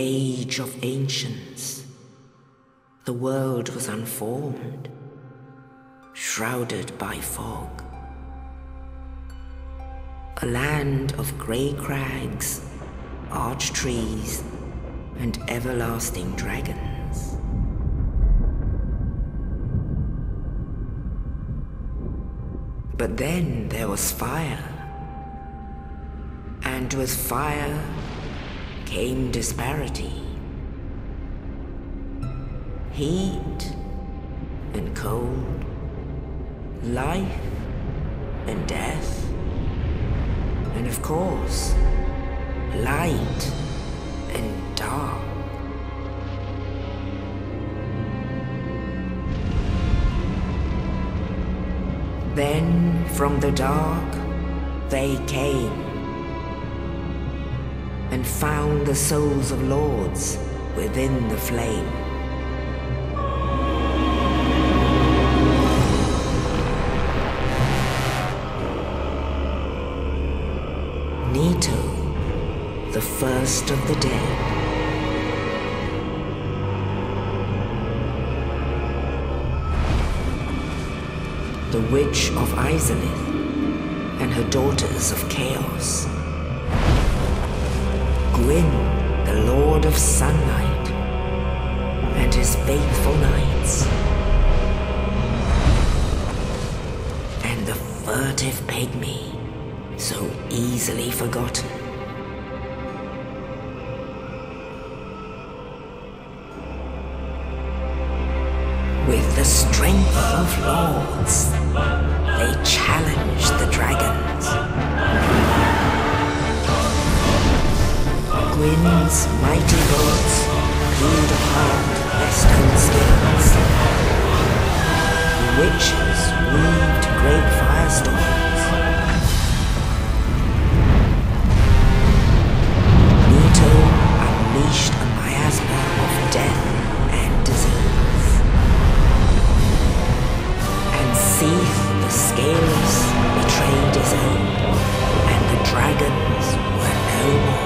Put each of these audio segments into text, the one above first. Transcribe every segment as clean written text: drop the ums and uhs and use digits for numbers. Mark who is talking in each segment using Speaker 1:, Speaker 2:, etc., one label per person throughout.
Speaker 1: age of ancients, the world was unformed, shrouded by fog. A land of grey crags, arch trees, and everlasting dragons. But then there was fire, and with fire came disparity. Heat and cold, life and death, and of course, light and dark. Then from the dark they came and found the souls of lords within the flame. Nito, the first of the dead. The Witch of Izalith and her daughters of Chaos. Gwyn, the Lord of Sunlight, and his faithful knights. And the furtive pygmy, so easily forgotten. With the strength of lords, they challenged the dragons. Gwyn's mighty bolts peeled apart their stone skins. The witches weaved great firestorms. Nito unleashed a miasma of death and disease. And Seath the Scaleless betrayed his own, and the dragons were no more.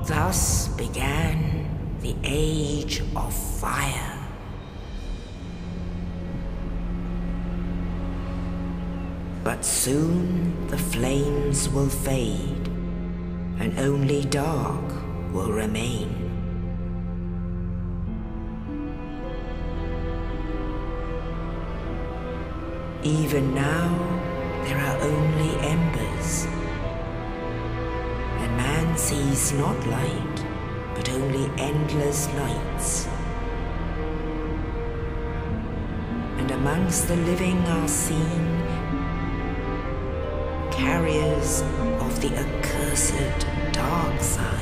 Speaker 1: Thus began the Age of Fire. But soon the flames will fade, and only dark will remain. Even now, there are only embers, and man sees not light, but only endless nights. And amongst the living are seen carriers of the accursed dark sign.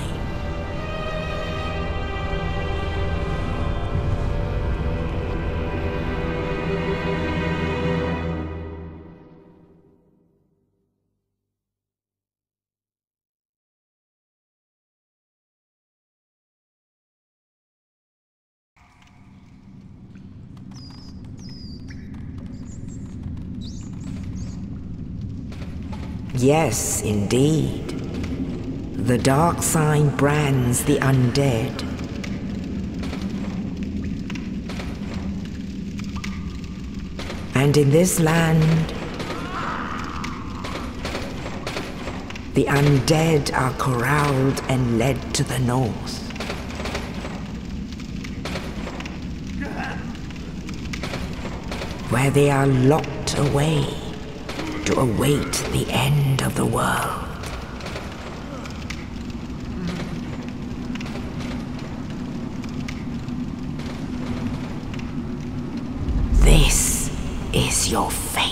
Speaker 1: Yes, indeed. The dark sign brands the undead. And in this land, the undead are corralled and led to the north. Where they are locked away to await the end of the world. This is your fate.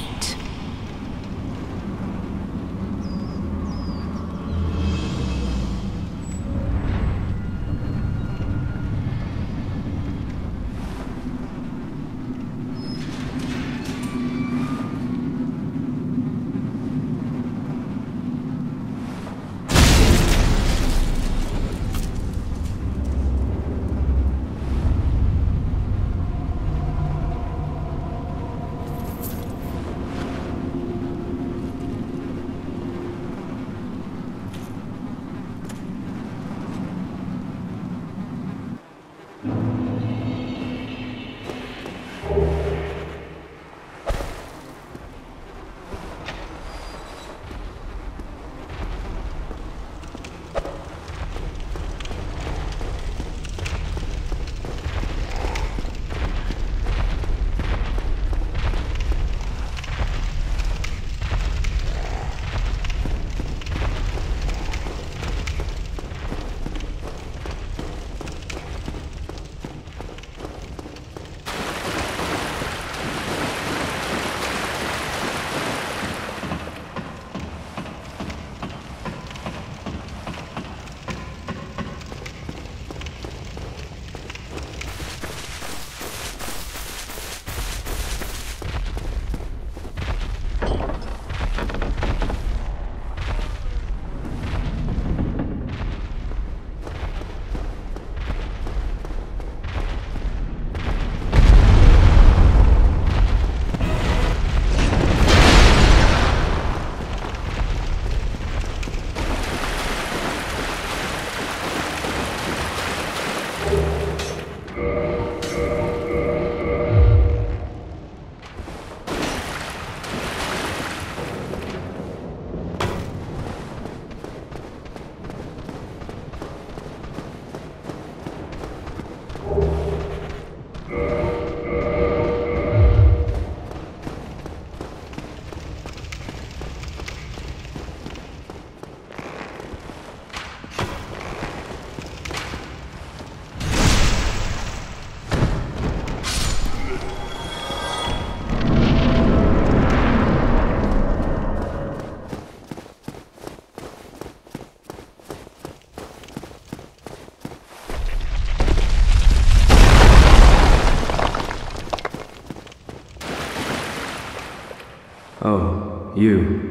Speaker 2: Oh, you.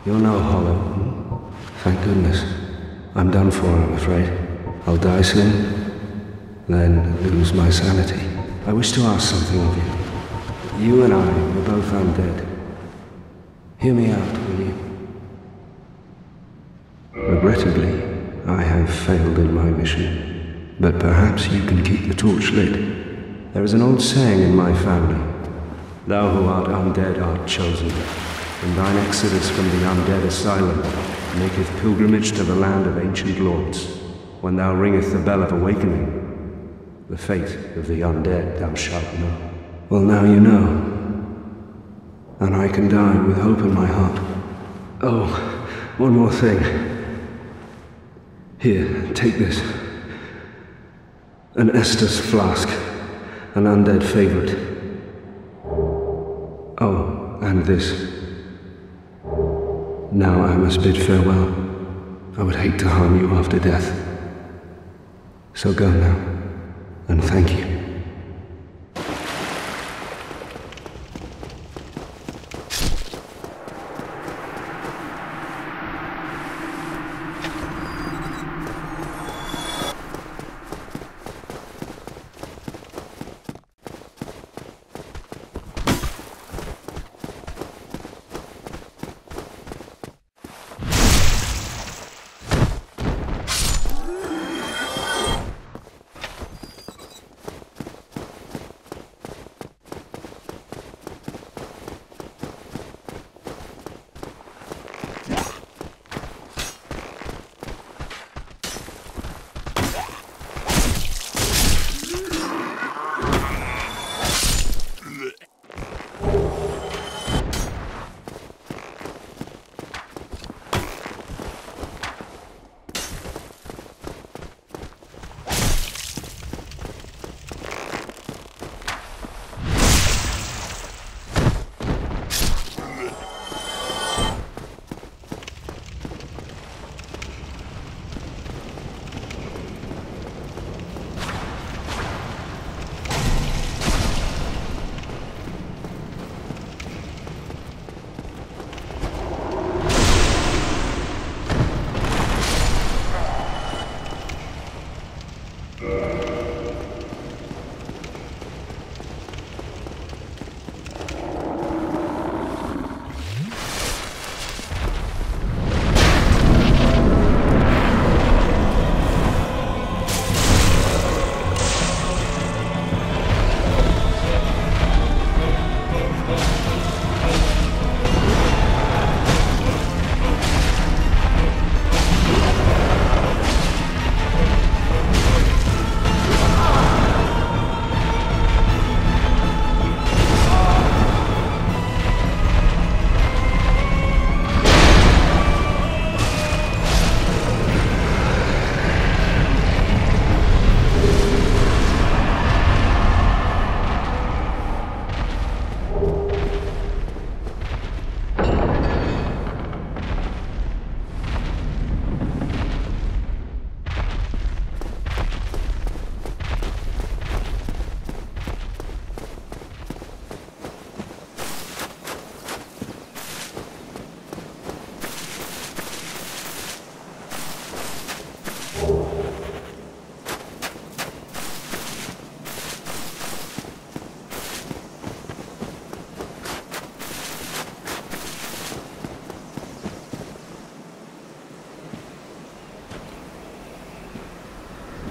Speaker 2: You're no hollow. Thank goodness. I'm done for, I'm afraid. I'll die soon, then lose my sanity. I wish to ask something of you. You and I were both undead. Hear me out, will you? Regrettably, I have failed in my mission, but perhaps you can keep the torch lit. There is an old saying in my family: thou who art undead art chosen, and thine exodus from the undead asylum maketh pilgrimage to the land of ancient lords. When thou ringeth the bell of awakening, the fate of the undead thou shalt know. Well, now you know, and I can die with hope in my heart. Oh, one more thing. Here, take this. An Estus flask, an undead favorite. Oh, and this. Now I must bid farewell. I would hate to harm you after death. So go now, and thank you.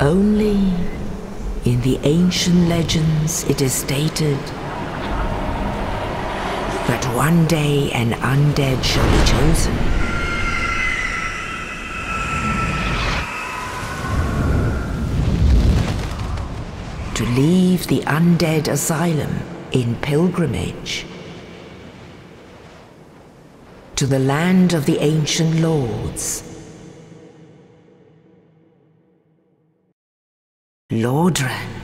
Speaker 1: Only In the ancient legends, it is stated that one day an undead shall be chosen. To leave the undead asylum in pilgrimage to the land of the ancient lords. Lordran.